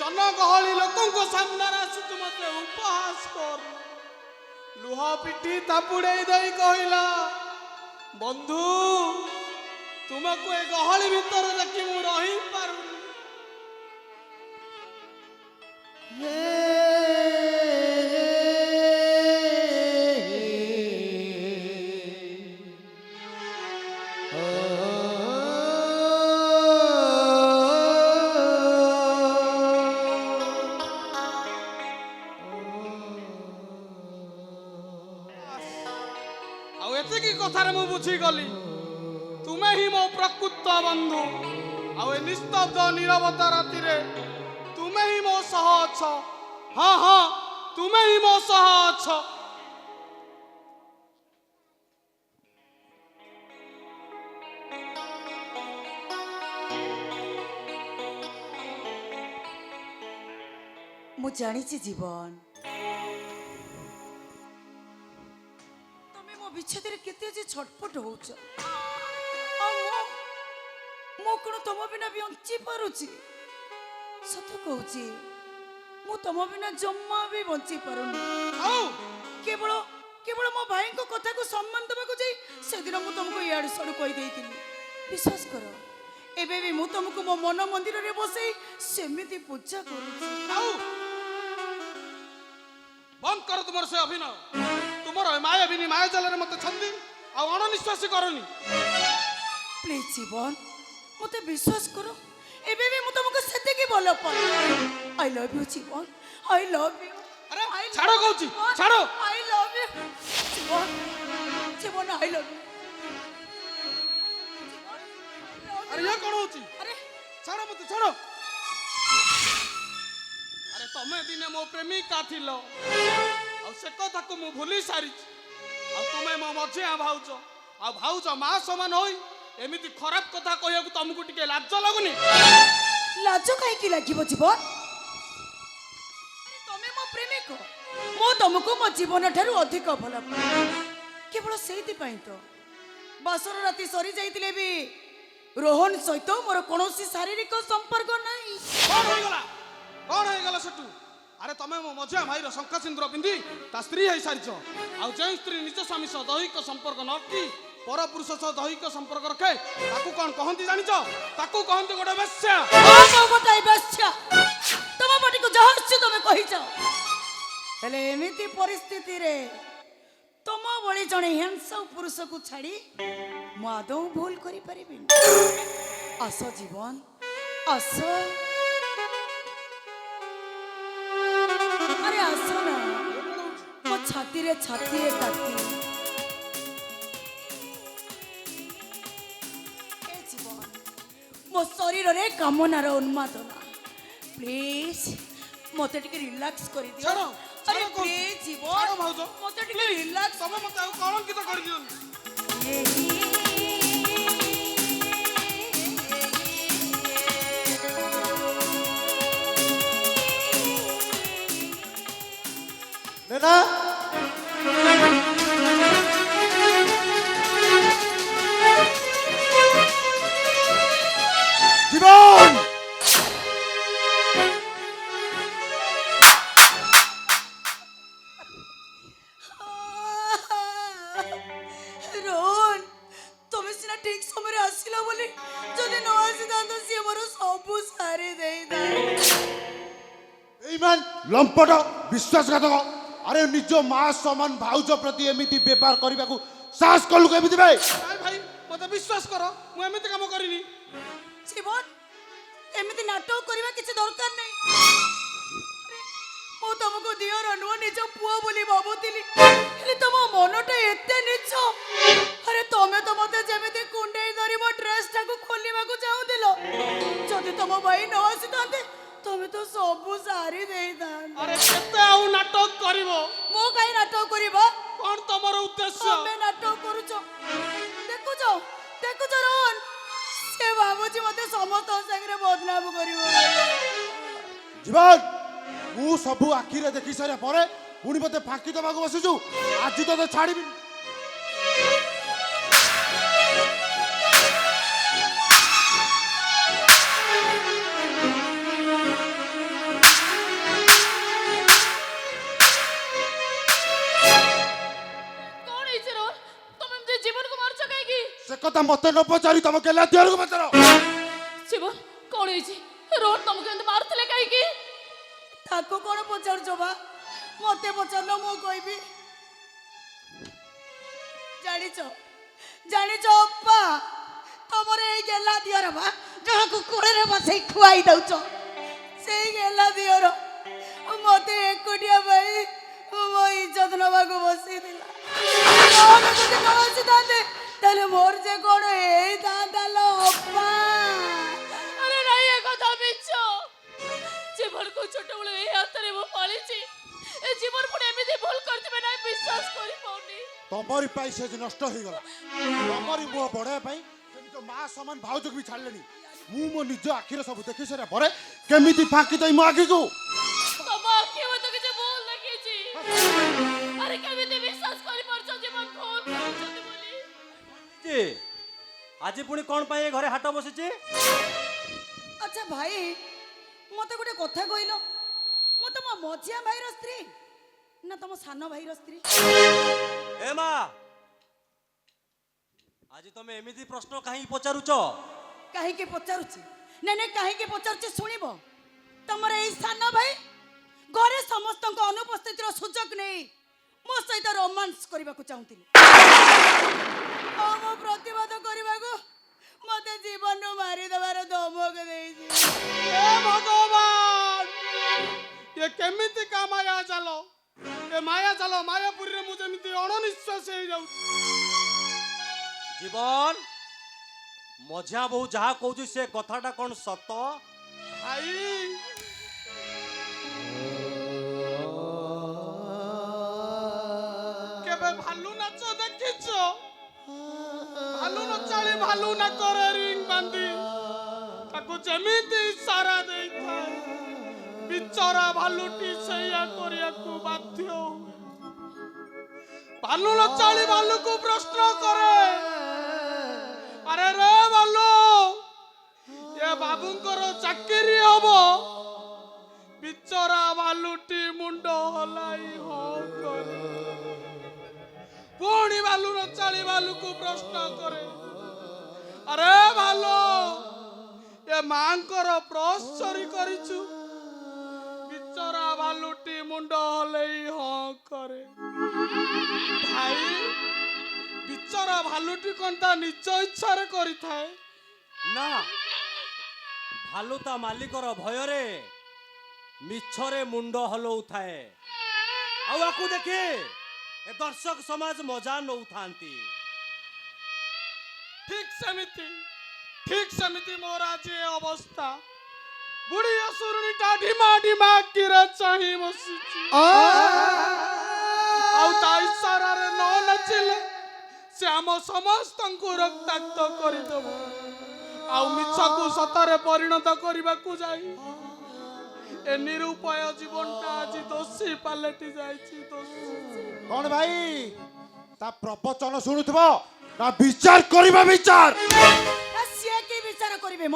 जनगहली लोकों सामने आसी तू मते उपहास कर लुह पिटी तापुड़े दई कहला बंधु तुमको ए गहली भीतर देखि मु रही पारुनी कथार मु बुझी गली तुम्हें ही मो प्रकृत बंधु आउ निस्तब्ध नीरवता राति रे तुम्हें ही मो सह अछ हाँ हाँ तुम्हें ही मो सह अछ मु जानी जीवन विच्छेद केते जे छटपट होच मो कोन तुम बिना बंची पारुची सत कहूची मु तुम बिना जम्मा भी बंची पारुनी केवल केवल मो भाई को कथा को सम्मान देबा को जाई से दिन मु तुमको याड सड कहि देइतिनी विश्वास करो एबे भी मु तुमको मो मन मंदिर रे बसई सेमिति पूजा करूची बंद करो तुमर से अभिनय तुमर माया बिनी माया जल मत छंदी आ अनिश्वासी करनी प्लीज जीवन मते विश्वास करो एबे भी मु तुमको सेते की बोल पर आई लव यू जीवन आई लव यू अरे छाड़ो कहूची छाड़ो आई लव यू जीवन जीवन आई लव यू अरे ये कोन होची अरे छाड़ो मत छाड़ो अरे तमे दिने मो प्रेमिका थिलो आ से कथा को मु भूली सारी आ तुमे मो मझिया भाउच आ भाउच मा समान होई एमिति खराब कथा कहया को तुमको टिके लाज लागुनी लाज काहे की लागिबो जीवन तमे मो प्रेमिक मो तुमको मो जीवन ठारू अधिक भल केवल सेति पई तो बसर राती सरी जाइतिले भी रोहन सहित मोर कोनोसी शारीरिक संपर्क नाही कौन हो गला सटू अरे तमे मो मझिया भाई शंखा सिंदूर पिंधि ता स्त्री है सारिछ आ जे स्त्री निज स्वामी सह दैहिक संपर्क नरखी पर पुरुष सह दैहिक संपर्क रखे ताकू कौन कहंती जानिछ ताकू कहंती गोटे वेश्या ओ गोटे वेश्या तम बटी को जहस्य तमे कहिछ हेले एमिति परिस्थिति रे तम बळी जणे हैंडसम पुरुष को छाड़ी मादौ भूल करि परिबिन आस जीवन आस अरे आसो ना मो छाती रे ताती ए जीवन मो शरीर रे कामनार उन्मादना प्लीज मते टिके रिलैक्स करि दियो छाड़ो अरे प्लीज जीवन छाड़ो भाउजो मते टिके रिलैक्स तमे मते कलंकित कर दियो नेना जीवन रोहन तुम सिना ठीक समय आसिला बोली जदि न आसी दांत सी मोर सब सारी देई दा एमान लंपट विश्वासघातक अरे निज माँ समान भाउज प्रति एमिति व्यापार करने को साहस कलु केमिति भाई भाई मते विश्वास करो मु एमिति काम करिनी जीवन एमिति नाटक करबा किछि दरकार नै मो तुमको दियर नुआ निज पुआ बोली भाबुतिली हेले तुम मनटा एते निच अरे तमे तो मते जेमिति कुंडे धरि मो ड्रेस टाको खोलिबा को चाहू दिलो जदि तुम भाई न आसी तांते तमे तो सब सारी देई दान अरे केते आउ नाटक करिवो मो काई नाटक करबा कोन तमर उद्देश्य तमे नाटक करूछो देखु जो रोहन से बाबूजी मते समस्त संगे बदनाम करिवो जीवन मु सबु आखिरे देखि सारे परे पुणी मते फाकी दबा को बसुछु आज तो छाड़ीबी କଥା ମତେ ନ ପଚାରି ତମ କେଲା ଦିଅରକୁ ପଚାର। ଜୀବନ କଣ ହେଇଛି? ରୋହନ ତମକୁ ଏମିତି ମାରୁଥିଲେ କାହିଁକି? ତାକୁ କଣ ପଚାରୁଛ ବା? ମତେ ପଚାରୁନ, ମୁଁ କହିବି। ଜାଣିଛ ଜାଣିଛ ଅପା, ତମର ଏଇ ଗେଲା ଦିଅର ବା ଯାହାକୁ କୋଳରେ ବସେଇ ଖୁଆଇ ଦଉଛ, ସେଇ ଗେଲା ଦିଅର ମତେ ଏକୁଟିଆ ପାଇଁ ମୋ ଇଜ୍ଜତ ନବାକୁ ବସେଇଥିଲା। ଯଦି ନ ଆସିଥାନ୍ତେ ତାହେଲେ ମୋର ଯେ କଣ ହେଇଥାନ୍ତା ଲୋ ଅପା। ଆରେ ନାଇଁ, ଏ କଥା ମିଛ। ଜୀବନକୁ ଛୋଟବେଳୁ ଏଇ ହାତରେ ମୁଁ ପାଳିଛି। ଏ ଜୀବନ ପୁଣି ଏମିତି ଭୁଲ କରିଥିବେ ନାଇଁ ବିଶ୍ୱାସ କରିପାରୁନି। ତମରି ପାଇଁ ସେ ଯେ ନଷ୍ଟ ହେଇଗଲା, ତମରି ମୁହଁ ବଢାଇବା ପାଇଁ ସେ ନିଜ ମା ସମାନ ଭାଉଜକୁ ବି ଛାଡ଼ିଲେନି। ମୁଁ ମୋ ନିଜ ଆଖିରେ ସବୁ ଦେଖି ସାରିବା ପରେ କେମିତି ଫାଙ୍କି ଦେଇ ମୋ ଆଖିକୁ। ତମ ଆଖି ମୁଁ ତ କିଛି ଭୁଲ ଦେଖିଛି। ଆରେ କେମିତି ବିଶ୍ୱାସ କରିପାରୁଛ ଜୀବନ ଭୁଲ କରୁଛନ୍ତି ବୋଲି? ଆଜି ପୁଣି କଣ ପାଇଁ ଏ ଘରେ ହାଟ ବସିଛି? ଆଚ୍ଛା ଭାଇ, ମତେ ଗୋଟେ କଥା କହିଲ, ମୁଁ ତମ ମଝିଆ ଭାଇର ସ୍ତ୍ରୀ ନା ତମ ସାନ ଭାଇର ସ୍ତ୍ରୀ? ଏ ମା, ଆଜି ତମେ ଏମିତି ପ୍ରଶ୍ନ କାହିଁକି ପଚାରୁଛ? କାହିଁକି ପଚାରୁଛି? ନାଇଁ କାହିଁକି ପଚାରୁଛି ଶୁଣିବ। ତମର ଏଇ ସାନ ଭାଇ ଘରେ ସମସ୍ତଙ୍କ ଅନୁପସ୍ଥିତିର ସୁଯୋଗ ନେଇ ମୋ ସହିତ ରୋମାନ୍ସ କରିବାକୁ ଚାହୁଁଥିଲି। ଆଉ ମୁଁ ପ୍ରତିବାଦ କରିବାକୁ ମତେ ଜୀବନରୁ ମାରିଦେବାର ଧମକ ଦେଇଛି। ଏ ଭଗବାନ, ଏ କେମିତି କା ମାୟା ଚାଲ, ଏ ମାୟା ଚାଲ ମାୟାପୁରୀରେ ମୁଁ ଯେମିତି ଅଣନିଶ୍ୱାସ ହେଇଯାଉଛି। ଜୀବନ, ମଝିଆ ବୋହୁ ଯାହା କହୁଛି ସେ କଥାଟା କଣ ସତ? ଭାଇ କେବେ ଭାଲୁ ନାଚ ଦେଖିଛ? ଭାଲୁ ନଚାଳି ଭାଲୁ ନାକରେ ରିଙ୍ଗ ବାନ୍ଧି ତାକୁ ଯେମିତି ଇସାରା ଦେଇଥାଏ, ବିଚରା ଭାଲୁଟି ସେଇଆ କରିବାକୁ ବାଧ୍ୟ ହୁଏ। ଭାଲୁ ନଚାଳି ଭାଲୁକୁ ପ୍ରଶ୍ନ କରେ, ଆରେ ରେ ଭାଲୁ, ଏ ବାବୁଙ୍କର ଚାକିରି ହବ? ବିଚରା ଭାଲୁଟି ମୁଣ୍ଡ ହଲାଇ ହଁ କରେ। ପୁଣି ଭାଲୁ ନଚାଳି ଭାଲୁକୁ ପ୍ରଶ୍ନ କରେ, ଆରେ ଭାଲୁ, ଏ ମାଙ୍କର ପ୍ରଶ୍ଚରୀ କରିଛୁ? ବିଚରା ଭାଲୁଟି ମୁଣ୍ଡ ହଲେଇ ହଁ କରେ। ଭାଇ, ବିଚରା ଭାଲୁଟି କଣ ତା ନିଜ ଇଚ୍ଛାରେ କରିଥାଏ? ନା, ଭାଲୁ ତା ମାଲିକର ଭୟରେ ମିଛରେ ମୁଣ୍ଡ ହଲଉଥାଏ। ଆଉ ଆକୁ ଦେଖି ଏ ଦର୍ଶକ ସମାଜ ମଜା ନଉଥାନ୍ତି। ଠିକ ସେମିତି ମୋର ଆଜି ଏ ଅବସ୍ଥା। ବୁଢୀ ଅସୁରୁଣୀଟା ଢିମା ଢିମା ଆଖିରେ ଚାହିଁ ବସିଛି। ଆଉ ତା ଇଶାରାରେ ନ ନାଚିଲେ ସେ ଆମ ସମସ୍ତଙ୍କୁ ରକ୍ତାକ୍ତ କରିଦେବ। ଆଉ ମିଛକୁ ସତରେ ପରିଣତ କରିବାକୁ ଯାଇ ଏ ନିରୁପାୟ ଜୀବନଟା ଆଜି ଦୋଷୀ ପାଲଟି ଯାଇଛି। କଣ ଭାଇ, ତା ପ୍ରବଚନ ଶୁଣୁଥିବ ନା ବିଚାର କରିବା? ବିଚାର ସିଏ କି ବିଚାର କରିବେ ମ?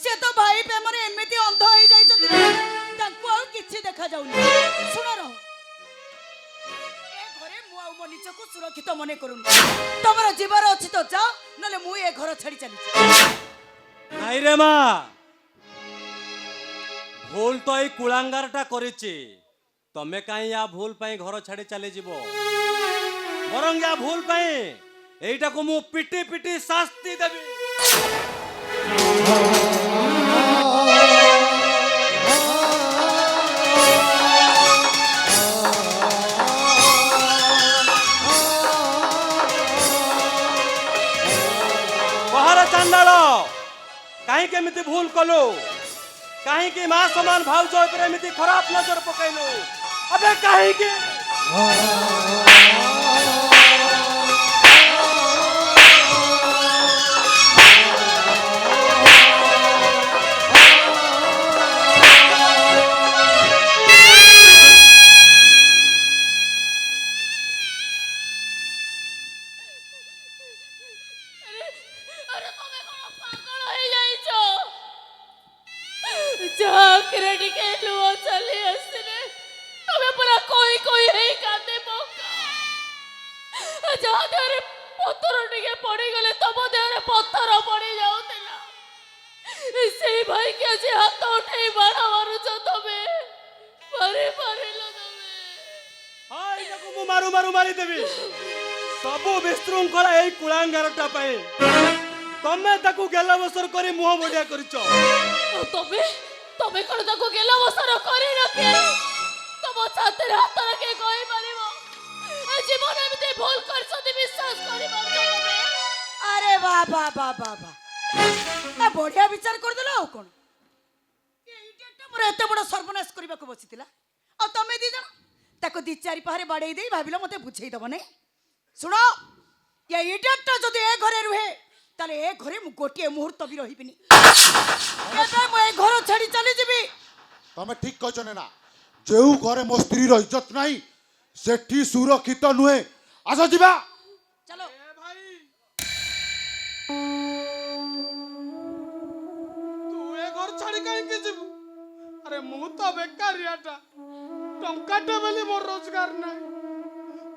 ସେ ତ ଭାଇ ପ୍ରେମରେ ଏମିତି ଅନ୍ଧ ହେଇଯାଇଛନ୍ତି, ତାଙ୍କୁ ଆଉ କିଛି ଦେଖାଯାଉନି। ଶୁଣ ରହ, ଏ ଘରେ ମୁଁ ଆଉ ମୋ ନିଜକୁ ସୁରକ୍ଷିତ ମନେ କରୁନି। ତମର ଯିବାର ଅଛି ତ ଯାଅ, ନହେଲେ ମୁଁ ଏ ଘର ଛାଡି ଚାଲିଛି। ନାଇଁ ରେ ମା, ଭୁଲ ତ ଏଇ କୁଳାଙ୍ଗାରଟା କରିଛି। ତମେ କାହିଁ ୟା ଭୁଲ ପାଇଁ ଘର ଛାଡି ଚାଲିଯିବ? ବରଂ ୟା ଭୁଲ ପାଇଁ এইটাকে মু পিটি পিটি শাস্তি দেবি। କହାର ଚାଣ୍ଡାଳ କାହିଁକି ଏମିତି ଭୁଲ କଲୁ? କାହିଁକି ମା ସମାନ ଭାଉଜ ଉପରେ ଏମିତି ଖରାପ ନଜର ପକାଇଲୁ? अबे କାହିଁକି? ପଥର ଟିକେ ପଡ଼ିଗଲେ ତମ ଦେହରେ ପଥର ପଡ଼ି ଯାଉଥିଲା। ସେଇ ଭାଇକି ଆଜି ହାତ ଉଠେଇ ବାଣ ମାରୁଛ ତମେ। ପାରିଲ ତମେ। ହଁ ଏଇଟାକୁ ମୁଁ ମାରୁ ମାରୁ ମାରିଦେବି। ସବୁ ବିଶୃଙ୍ଖଳା ଏଇ କୁଳାଙ୍ଗାରଟା ପାଇଁ। ତମେ ତାକୁ ଗେଲବସର କରି ମୁହଁ ବଢିଆ କରିଛ। ଆଉ ତମେ କଣ ତାକୁ ଗେଲବସର କରିନ କି? ତମ ଛାତିରେ ହାତ ରଖି କହିପାରିବ ଏ ଜୀବନ ଏମିତି ଭୁଲ କରିଛନ୍ତି ବିଶ୍ୱାସ କରିପାରୁଛ ତମେ? আরে বাবা বাবা বাবা না বড়িয়া বিচার করদেল আউ কোন এইটা মোর এত বড় সর্বনাশ করিবাকু বসিতিলা আর তুমি দি জন তাকে দি চারি পাহারে বাড়াই দেই ভাবিল মতে বুঝাই দব নাই শুনো এইটা যদি এ ঘরে রুহে তাহলে এ ঘরে মু গোটিয়ে মুহূর্ত বি রহিবিনি এবে মু এই ঘর ছাড়ি চলি যাবি তুমি ঠিক কইছ না যেউ ঘরে মো স্ত্রীর ইজ্জত নাই সেটি সুরক্ষিত নুহে। আস যা চলো এ ভাই তু এ ঘর ছাড়ি কাইকি ଯିବୁ? আরে মু তো বেকারিয়াটা টঙ্কাটা বেলি মোর রোজগার নাই।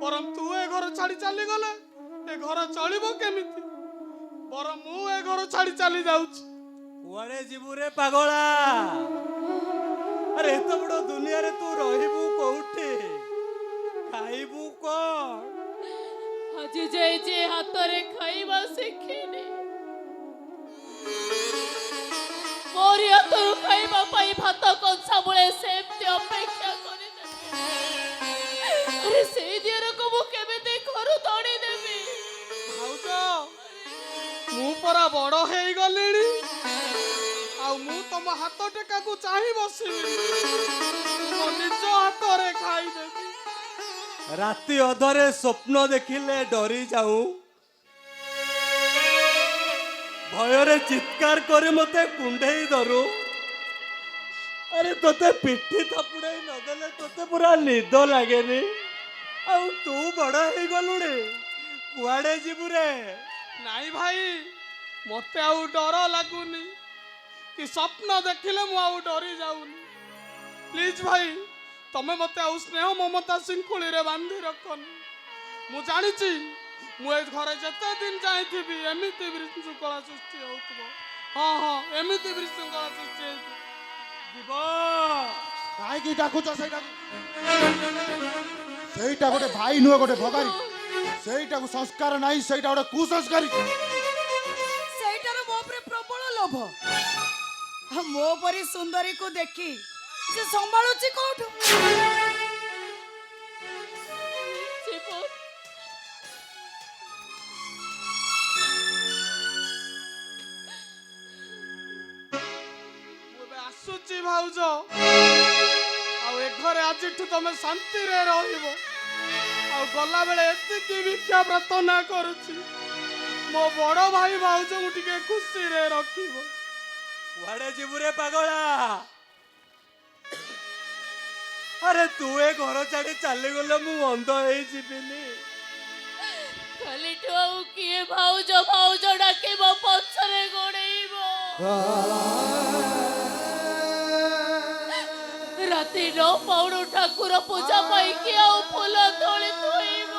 বরং তু এ ঘর ছাড়ি চালি গলে এ ঘর চলিব কেমিতি? বরং মু এ ঘর ছাড়ি চালি যাଉଛି। କୁଆଡେ ଯିବୁ ରେ ପାଗଳା? ଆରେ ଏତେ ବଡ ଦୁନିଆରେ ତୁ ରହିବୁ କୋଉଠି? ଖାଇବୁ କଣ? ଆଜି ଯାଇ ଯେ ହାତରେ ଖାଇବା ଶିଖିନି ମୋରି ହାତରୁ ଖାଇବା ପାଇଁ ଭାତ କଂସା ମୂଳେ ସେମିତି ଅପେକ୍ଷା କରିଦେବି। ଆରେ ସେଇ ଦିଅରକୁ ମୁଁ କେମିତି ଘରୁ ତଡ଼ିଦେବି? ଭାଉଜ ମୁଁ ପରା ବଡ ହେଇଗଲିଣି ଆଉ ମୁଁ ତମ ହାତ ଟେକାକୁ ଚାହିଁ ବସିବି। ମୋ ନିଜ ହାତରେ ଖାଇଦେବି। ରାତି ଅଧରେ ସ୍ୱପ୍ନ ଦେଖିଲେ ଡରି ଯାଉ। ଭୟରେ ଚିତ୍କାର କରି ମତେ କୁଣ୍ଢେଇ ଧରୁ। ଆରେ ତୋତେ ପିଠି ଥାପୁଡ଼େଇ ନଦେଲେ ତୋତେ ପୁରା ନିଦ ଲାଗେନି। ଆଉ ତୁ ବଡ ହେଇଗଲୁଣି କୁଆଡେ ଯିବୁ ରେ? ନାଇଁ ଭାଇ ମତେ ଆଉ ଡର ଲାଗୁନି କି ସ୍ୱପ୍ନ ଦେଖିଲେ ମୁଁ ଆଉ ଡରି ଯାଉନି। ପ୍ଲିଜ ଭାଇ ତମେ ମତେ ଆଉ ସ୍ନେହ ମମତା ଶୃଙ୍ଖଳିରେ ବାନ୍ଧି ରଖନି। ମୁଁ ଜାଣିଛି ମୁଁ ଏ ଘରେ ଯେତେ ଦିନ ଯାଇଥିବି ଏମିତି ବିଶୃଙ୍ଖଳା ସୃଷ୍ଟି ହେଉଥିବ। ହଁ ଏମିତି ବିଶୃଙ୍ଖଳା ସୃଷ୍ଟି ହେଇଥିବ। ଯିବ କାହିଁକି ଡାକୁଛ ସେଇଟାକୁ? ସେଇଟା ଗୋଟେ ଭାଇ ନୁହେଁ ଗୋଟେ ଭଗାରୀ। ସେଇଟାକୁ ସଂସ୍କାର ନାହିଁ ସେଇଟା ଗୋଟେ କୁସଂସ୍କାରୀ। সেইটার মো উপরে প্রবল লোভ মো পরি সুন্দরী কু দেখি সে সম্ভালুছি কোঠু জীবন ମୁଁ ଏବେ ଆସୁଛି ଭାଉଜ। ଆଉ ଏ ଘରେ ଆଜିଠୁ ତମେ ଶାନ୍ତିରେ ରହିବ। ଆଉ ଗଲାବେଳେ ଏତିକି ଭିକ୍ଷା ପ୍ରାର୍ଥନା କରୁଛି ମୋ ବଡ ଭାଇ ଭାଉଜଙ୍କୁ ଟିକେ ଖୁସିରେ ରଖିବ। କୁଆଡେ ଯିବୁ ରେ ପାଗଳା? ଆରେ ତୁ ଏ ଘର ଛାଡି ଚାଲିଗଲେ ମୁଁ ଅନ୍ଧ ହେଇଯିବିନି। କାଲିଠୁ ଆଉ କିଏ ଭାଉଜ ଭାଉଜ ଡାକିବ ପଛରେ ଗୋଡେଇବ। ରାତି ନ ପାଉଣୁ ଠାକୁର ପୂଜା ପାଇଁ କିଏ ଆଉ ଫୁଲ ତୋଳି ଥୋଇବ?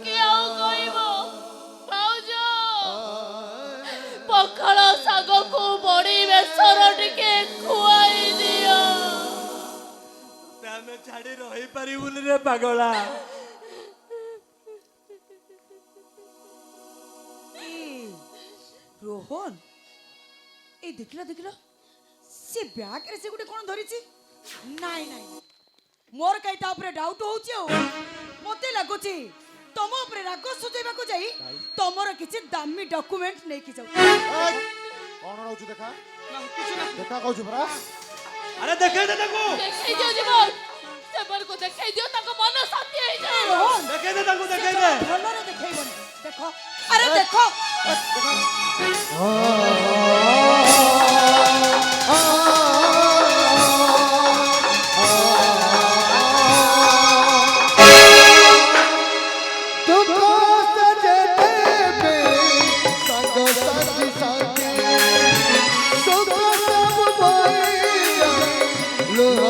କିଏ ଆଉ କହିବ ଭାଉଜ ପଖାଳ ଶାଗକୁ ବଡି ବେସର ଟିକେ ଖୁଆଇ ଦିଅ। ଆମେ ଛାଡି ରହିପାରିବୁନି ରେ ପାଗଳା। রোহন এই দেখিল সে ব্যাগরে সে গোটে কোন ধরিছি নাই নাই মোর কাই তা উপরে ডাউট হଉଛି ଆଉ মতে লাগুছি তম উপরে রাগ সুজাইବାକୁ যাই তমর কিছু দামি ডকুমেন্ট নেকি যাও କଣ ରହୁଛୁ ଦେଖା ନା କିଛି ନା ଦେଖା କହୁଛୁ ପରା। ଆରେ ଦେଖେଇ ଦେ ତାକୁ, ଦେଖେଇ ଦିଅ ଜୀବନ ସେମାନଙ୍କୁ ଦେଖେଇ ଦିଅ ତାଙ୍କ ମନ ଶାନ୍ତି ହେଇଯାଉ। রোহন ଦେଖେଇ ଦେ ତାଙ୍କୁ, ଦେଖେଇ ଦେ। ভলরে দেখাইবনি দেখো আরে দেখো Look